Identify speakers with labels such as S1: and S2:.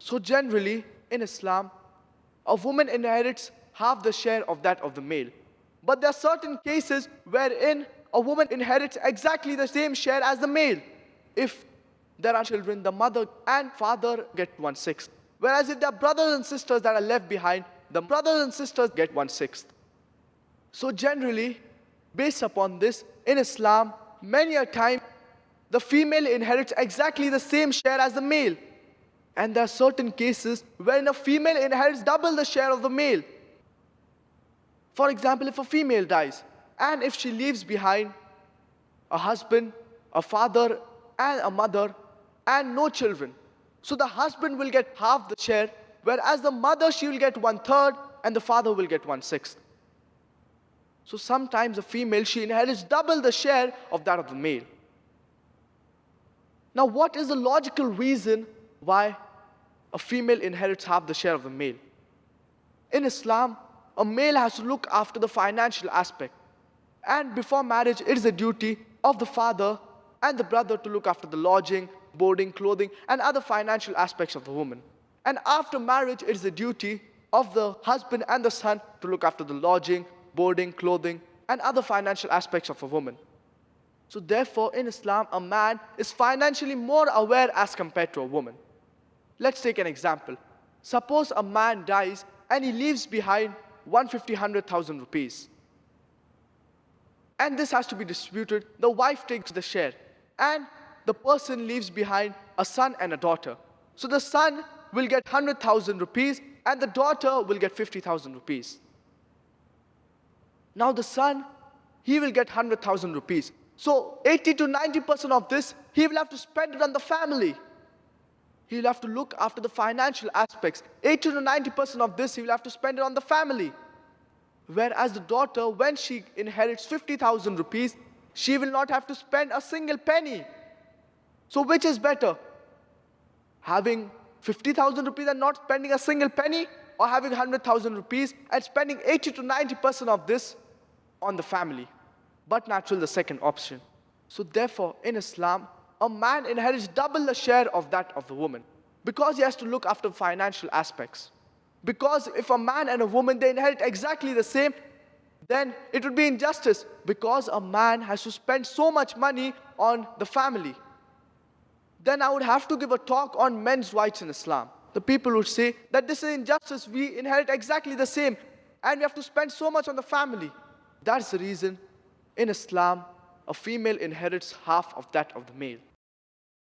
S1: So generally, in Islam, a woman inherits half the share of that of the male. But there are certain cases wherein a woman inherits exactly the same share as the male. If there are children, the mother and father get 1/6. Whereas if there are brothers and sisters that are left behind, the brothers and sisters get 1/6. So generally, based upon this, in Islam, many a time, the female inherits exactly the same share as the male. And there are certain cases wherein a female inherits double the share of the male. For example, if a female dies, and if she leaves behind a husband, a father, and a mother, and no children, so the husband will get half the share, whereas the mother, she will get 1/3, and the father will get 1/6. So sometimes a female, she inherits double the share of that of the male. Now, what is the logical reason why a female inherits half the share of the male? In Islam, a male has to look after the financial aspect. And before marriage, it is the duty of the father and the brother to look after the lodging, boarding, clothing, and other financial aspects of the woman. And after marriage, it is the duty of the husband and the son to look after the lodging, boarding, clothing, and other financial aspects of a woman. So therefore, in Islam, a man is financially more aware as compared to a woman. Let's take an example. Suppose a man dies and he leaves behind 150,000 rupees. And this has to be distributed. The wife takes the share. And the person leaves behind a son and a daughter. So the son will get 100,000 rupees and the daughter will get 50,000 rupees. Now the son, he will get 100,000 rupees. So 80 to 90% of this, he will have to spend it on the family. He will have to look after the financial aspects. 80 to 90% of this, he will have to spend it on the family. Whereas the daughter, when she inherits 50,000 rupees, she will not have to spend a single penny. So which is better? Having 50,000 rupees and not spending a single penny, or having 100,000 rupees and spending 80 to 90% of this on the family? But naturally, the second option. So therefore, in Islam, a man inherits double the share of that of the woman, because he has to look after financial aspects. Because if a man and a woman, they inherit exactly the same, then it would be injustice, because a man has to spend so much money on the family. Then I would have to give a talk on men's rights in Islam. The people would say that this is injustice, we inherit exactly the same, and we have to spend so much on the family. That's the reason in Islam, a female inherits half of that of the male.